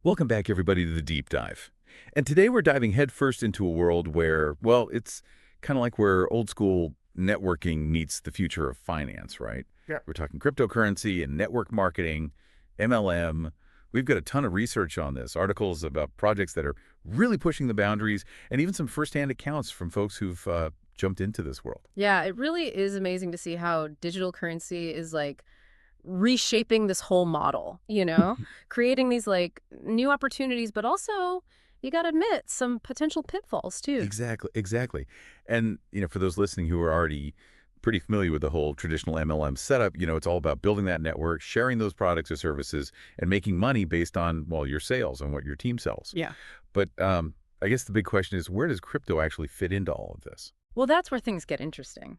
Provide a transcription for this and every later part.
Welcome back, everybody, to the Deep Dive. And today we're diving headfirst into a world where, well, it's kind of like where old school networking meets the future of finance, right? Yeah. We're talking cryptocurrency and network marketing, MLM. We've got a ton of research on this, articles about projects that are really pushing the boundaries, and even some firsthand accounts from folks who've jumped into this world. Yeah, it really is amazing to see how digital currency is like reshaping this whole model, creating these like new opportunities, but also you got to admit some potential pitfalls too. Exactly, exactly. And, for those listening who are already pretty familiar with the whole traditional MLM setup, it's all about building that network, sharing those products or services, and making money based on, well, your sales and what your team sells. Yeah. But I guess the big question is, where does crypto actually fit into all of this? Well, that's where things get interesting.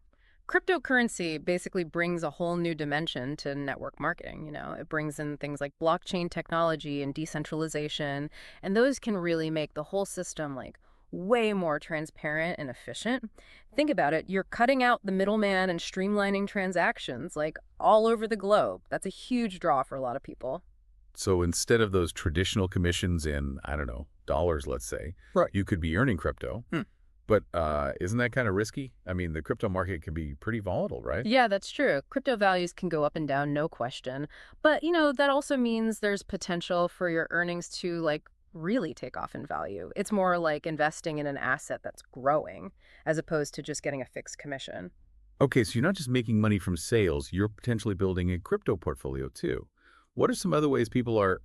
Cryptocurrency basically brings a whole new dimension to network marketing. It brings in things like blockchain technology and decentralization, and those can really make the whole system like way more transparent and efficient. Think about it, you're cutting out the middleman and streamlining transactions like all over the globe. That's a huge draw for a lot of people. So instead of those traditional commissions in, I don't know, dollars, let's say, Right. you could be earning crypto. Hmm. But isn't that kind of risky? I mean, the crypto market can be pretty volatile, right? Yeah, that's true. Crypto values can go up and down, no question. But, that also means there's potential for your earnings to like really take off in value. It's more like investing in an asset that's growing as opposed to just getting a fixed commission. Okay, so you're not just making money from sales, you're potentially building a crypto portfolio too. What are some other ways people are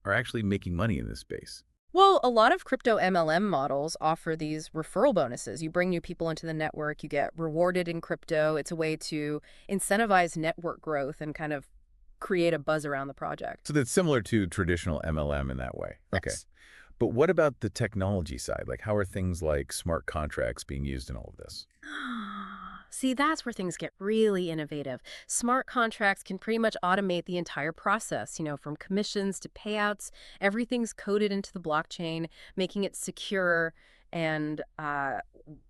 actually making money in this space? Well, a lot of crypto MLM models offer these referral bonuses. You bring new people into the network, you get rewarded in crypto. It's a way to incentivize network growth and kind of create a buzz around the project. So that's similar to traditional MLM in that way. Okay. Yes. But what about the technology side? Like how are things like smart contracts being used in all of this? See, that's where things get really innovative. Smart contracts can pretty much automate the entire process, from commissions to payouts. Everything's coded into the blockchain, making it secure and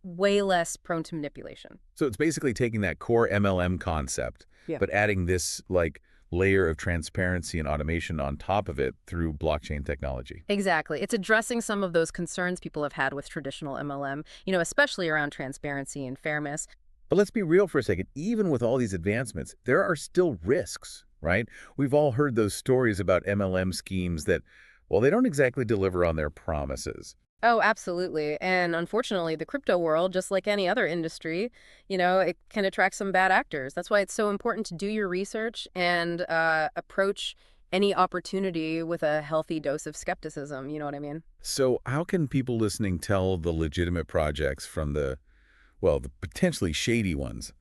way less prone to manipulation. So it's basically taking that core MLM concept, Yeah. but adding this like layer of transparency and automation on top of it through blockchain technology. Exactly. It's addressing some of those concerns people have had with traditional MLM, especially around transparency and fairness. But let's be real for a second. Even with all these advancements, there are still risks, right? We've all heard those stories about MLM schemes that, well, they don't exactly deliver on their promises. Oh, absolutely. And unfortunately, the crypto world, just like any other industry, it can attract some bad actors. That's why it's so important to do your research and approach any opportunity with a healthy dose of skepticism. You know what I mean? So how can people listening tell the legitimate projects from the, well, the potentially shady ones?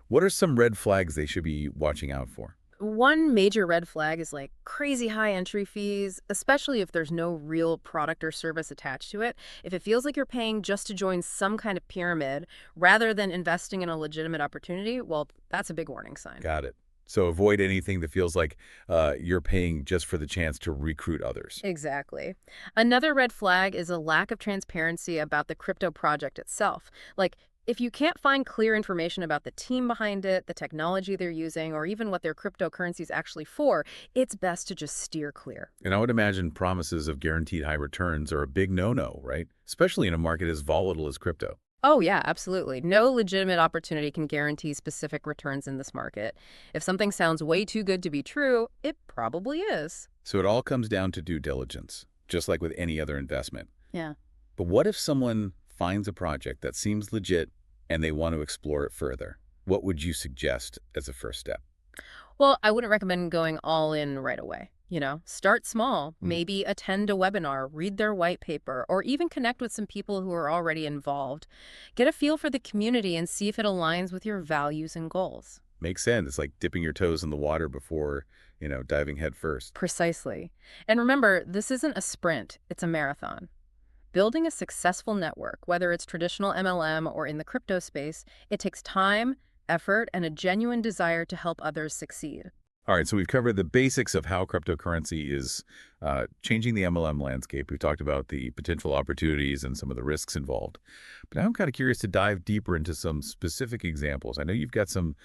What are some red flags they should be watching out for? One major red flag is like crazy high entry fees, especially if there's no real product or service attached to it. If it feels like you're paying just to join some kind of pyramid rather than investing in a legitimate opportunity, well, that's a big warning sign. Got it. So avoid anything that feels like you're paying just for the chance to recruit others. Exactly. Another red flag is a lack of transparency about the crypto project itself. Like, if you can't find clear information about the team behind it, the technology they're using, or even what their cryptocurrency is actually for, it's best to just steer clear. And I would imagine promises of guaranteed high returns are a big no-no, right? Especially in a market as volatile as crypto. Oh, yeah, absolutely. No legitimate opportunity can guarantee specific returns in this market. If something sounds way too good to be true, it probably is. So it all comes down to due diligence, just like with any other investment. Yeah. But what if someone finds a project that seems legit and they want to explore it further? What would you suggest as a first step? Well, I wouldn't recommend going all in right away. Start small, Mm. maybe attend a webinar, read their white paper, or even connect with some people who are already involved. Get a feel for the community and see if it aligns with your values and goals. Makes sense. It's like dipping your toes in the water before, diving head first. Precisely. And remember, this isn't a sprint, it's a marathon. Building a successful network, whether it's traditional MLM or in the crypto space, it takes time, effort, and a genuine desire to help others succeed. All right, so we've covered the basics of how cryptocurrency is changing the MLM landscape. We've talked about the potential opportunities and some of the risks involved. But now I'm kind of curious to dive deeper into some specific examples. I know you've got some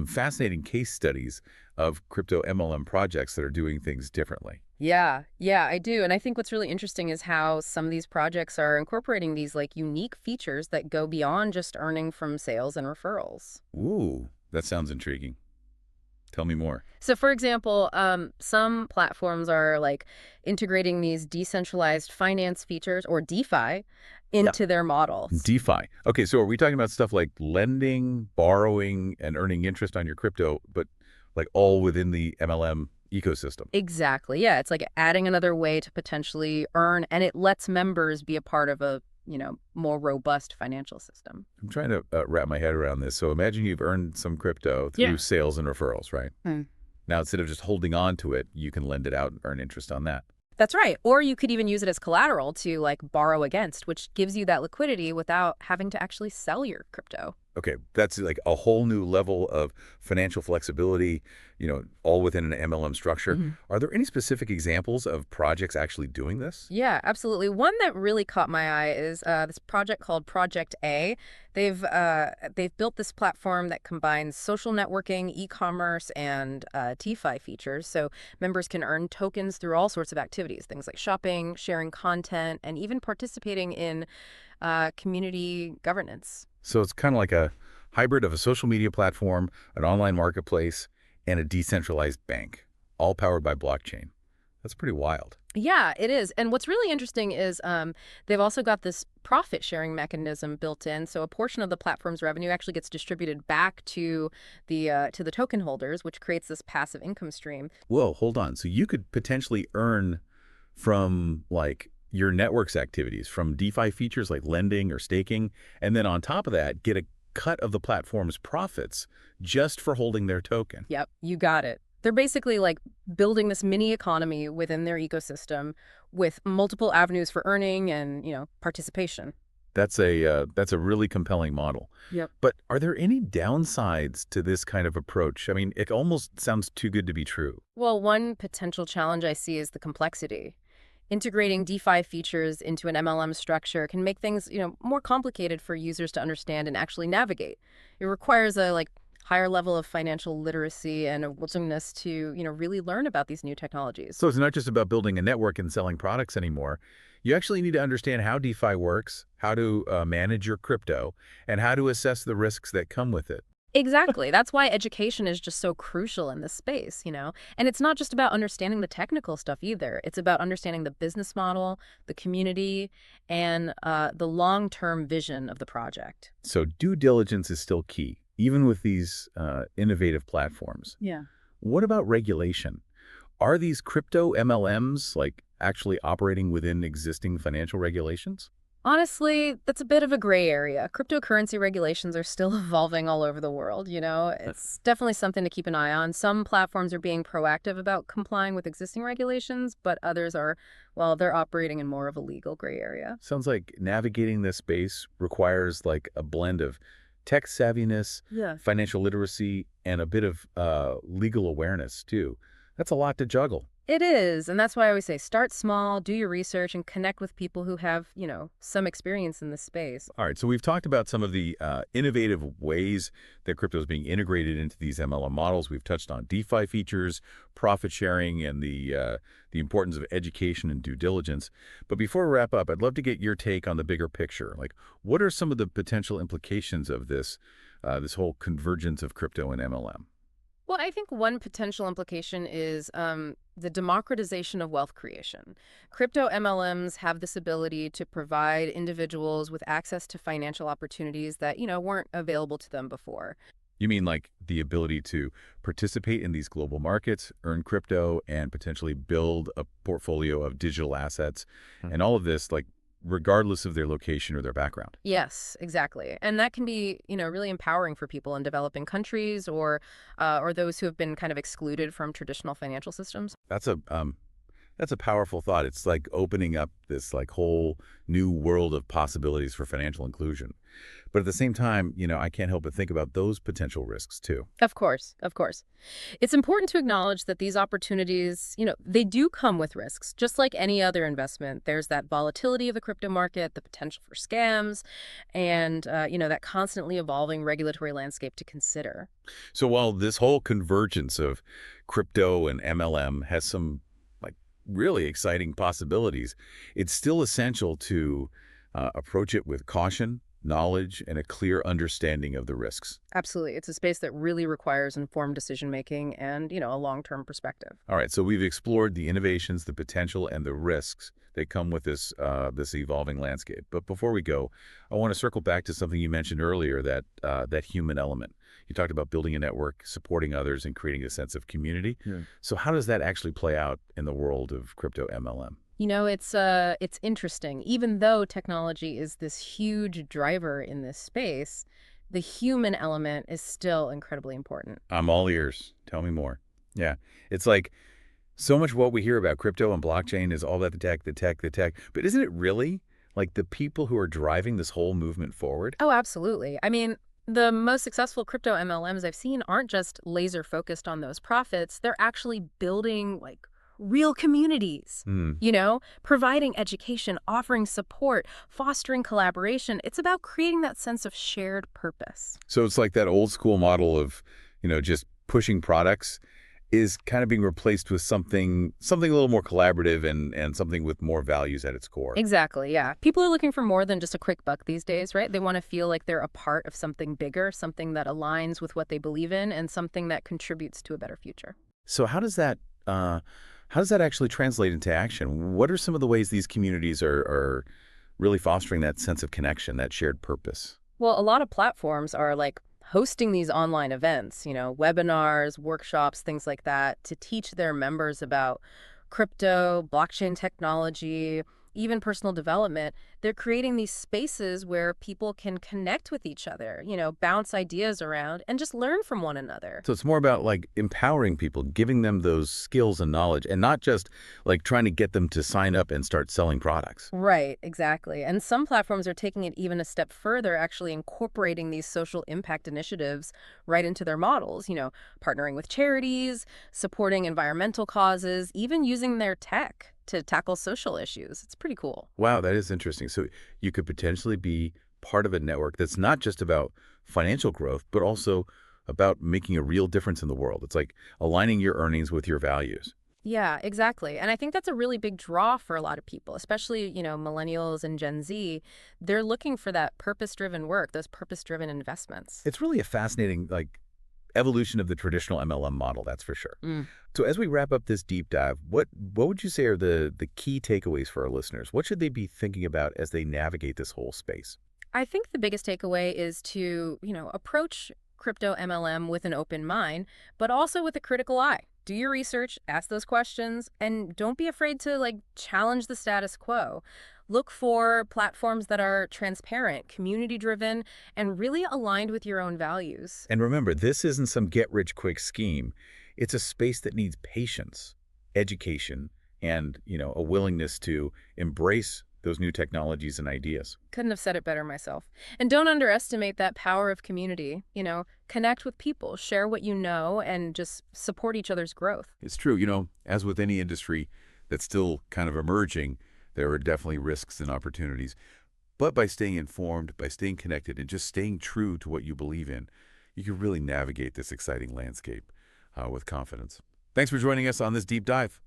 fascinating case studies of crypto MLM projects that are doing things differently. Yeah, I do. And I think what's really interesting is how some of these projects are incorporating these like unique features that go beyond just earning from sales and referrals. Ooh, that sounds intriguing. Tell me more. So, for example, some platforms are like integrating these decentralized finance features or DeFi Yeah. into their models. DeFi. Okay, so are we talking about stuff like lending, borrowing, and earning interest on your crypto, but like all within the MLM ecosystem? Exactly. Yeah, it's like adding another way to potentially earn, and it lets members be a part of a, more robust financial system. I'm trying to wrap my head around this. So imagine you've earned some crypto through Yeah. sales and referrals, right? Mm. Now, instead of just holding on to it, you can lend it out and earn interest on that. That's right. Or you could even use it as collateral to like borrow against, which gives you that liquidity without having to actually sell your crypto. Okay, that's like a whole new level of financial flexibility, all within an MLM structure. Are there any specific examples of projects actually doing this? Yeah, absolutely. One that really caught my eye is this project called Project A. They've built this platform that combines social networking, e-commerce, and TeFi features, so members can earn tokens through all sorts of activities, things like shopping, sharing content, and even participating in community governance. So it's kind of like a hybrid of a social media platform, an online marketplace, and a decentralized bank, all powered by blockchain. That's pretty wild. Yeah, it is. And what's really interesting is they've also got this profit sharing mechanism built in. So a portion of the platform's revenue actually gets distributed back to the token holders, which creates this passive income stream. Whoa, hold on. So you could potentially earn from like your network's activities, from DeFi features like lending or staking, and then on top of that, get a cut of the platform's profits just for holding their token. Yep, you got it. They're basically like building this mini economy within their ecosystem with multiple avenues for earning and, participation. That's a really compelling model. Yep. But are there any downsides to this kind of approach? I mean, it almost sounds too good to be true. Well, one potential challenge I see is the complexity. Integrating DeFi features into an MLM structure can make things, more complicated for users to understand and actually navigate. It requires a higher level of financial literacy and a willingness to, really learn about these new technologies. So it's not just about building a network and selling products anymore. You actually need to understand how DeFi works, how to manage your crypto, and how to assess the risks that come with it. Exactly. That's why education is just so crucial in this space. And it's not just about understanding the technical stuff either. It's about understanding the business model, the community, and the long-term vision of the project. So due diligence is still key, even with these innovative platforms. Yeah. What about regulation? Are these crypto MLMs like actually operating within existing financial regulations? Honestly, that's a bit of a gray area. Cryptocurrency regulations are still evolving all over the world. It's definitely something to keep an eye on. Some platforms are being proactive about complying with existing regulations, but others are, well, they're operating in more of a legal gray area. Sounds like navigating this space requires like a blend of tech savviness, Yeah. financial literacy, and a bit of legal awareness too. That's a lot to juggle. It is, and that's why I always say start small, do your research, and connect with people who have, some experience in this space. All right, so we've talked about some of the innovative ways that crypto is being integrated into these MLM models. We've touched on DeFi features, profit sharing, and the importance of education and due diligence. But before we wrap up, I'd love to get your take on the bigger picture. Like, what are some of the potential implications of this whole convergence of crypto and MLM? Well, I think one potential implication is the democratization of wealth creation. Crypto MLMs have this ability to provide individuals with access to financial opportunities that, weren't available to them before. You mean like the ability to participate in these global markets, earn crypto, and potentially build a portfolio of digital assets, and all of this, like, regardless of their location or their background? Yes, exactly. And that can be, really empowering for people in developing countries or those who have been kind of excluded from traditional financial systems. That's a powerful thought. It's like opening up this like whole new world of possibilities for financial inclusion. But at the same time, I can't help but think about those potential risks too. Of course, of course. It's important to acknowledge that these opportunities, they do come with risks. Just like any other investment, there's that volatility of the crypto market, the potential for scams, and, that constantly evolving regulatory landscape to consider. So while this whole convergence of crypto and MLM has some like really exciting possibilities. It's still essential to approach it with caution, knowledge, and a clear understanding of the risks. Absolutely. It's a space that really requires informed decision making and, a long-term perspective. All right, so we've explored the innovations, the potential, and the risks that come with this evolving landscape. But before we go, I want to circle back to something you mentioned earlier, that human element. You talked about building a network, supporting others, and creating a sense of community. Yeah. So how does that actually play out in the world of crypto MLM? It's interesting. Even though technology is this huge driver in this space, the human element is still incredibly important. I'm all ears. Tell me more. Yeah, it's like so much what we hear about crypto and blockchain is all about the tech, the tech, the tech. But isn't it really like the people who are driving this whole movement forward? Oh, absolutely. I mean, the most successful crypto MLMs I've seen aren't just laser focused on those profits. They're actually building real communities, Hmm. providing education, offering support, fostering collaboration. It's about creating that sense of shared purpose. So it's like that old school model of, just pushing products is kind of being replaced with something a little more collaborative and something with more values at its core. Exactly, yeah. People are looking for more than just a quick buck these days, right? They want to feel like they're a part of something bigger, something that aligns with what they believe in, and something that contributes to a better future. So how does that actually translate into action? What are some of the ways these communities are really fostering that sense of connection, that shared purpose? Well, a lot of platforms are hosting these online events, webinars, workshops, things like that, to teach their members about crypto, blockchain technology, even personal development. They're creating these spaces where people can connect with each other, bounce ideas around and just learn from one another. So it's more about like empowering people, giving them those skills and knowledge, and not just like trying to get them to sign up and start selling products. Right, exactly. And some platforms are taking it even a step further, actually incorporating these social impact initiatives right into their models, partnering with charities, supporting environmental causes, even using their tech to tackle social issues. It's pretty cool. Wow, that is interesting. So you could potentially be part of a network that's not just about financial growth, but also about making a real difference in the world. It's like aligning your earnings with your values. Yeah, exactly. And I think that's a really big draw for a lot of people, especially, millennials and Gen Z. They're looking for that purpose-driven work, those purpose-driven investments. It's really a fascinating evolution of the traditional MLM model, that's for sure. Mm. So as we wrap up this deep dive, what would you say are the key takeaways for our listeners? What should they be thinking about as they navigate this whole space? I think the biggest takeaway is to, approach crypto MLM with an open mind, but also with a critical eye. Do your research, ask those questions, and don't be afraid to challenge the status quo. Look for platforms that are transparent, community-driven, and really aligned with your own values. And remember, this isn't some get-rich-quick scheme. It's a space that needs patience, education, and, a willingness to embrace those new technologies and ideas. Couldn't have said it better myself. And don't underestimate that power of community. Connect with people, share what you know, and just support each other's growth. It's true. As with any industry that's still kind of emerging, there are definitely risks and opportunities. But by staying informed, by staying connected, and just staying true to what you believe in, you can really navigate this exciting landscape with confidence. Thanks for joining us on this deep dive.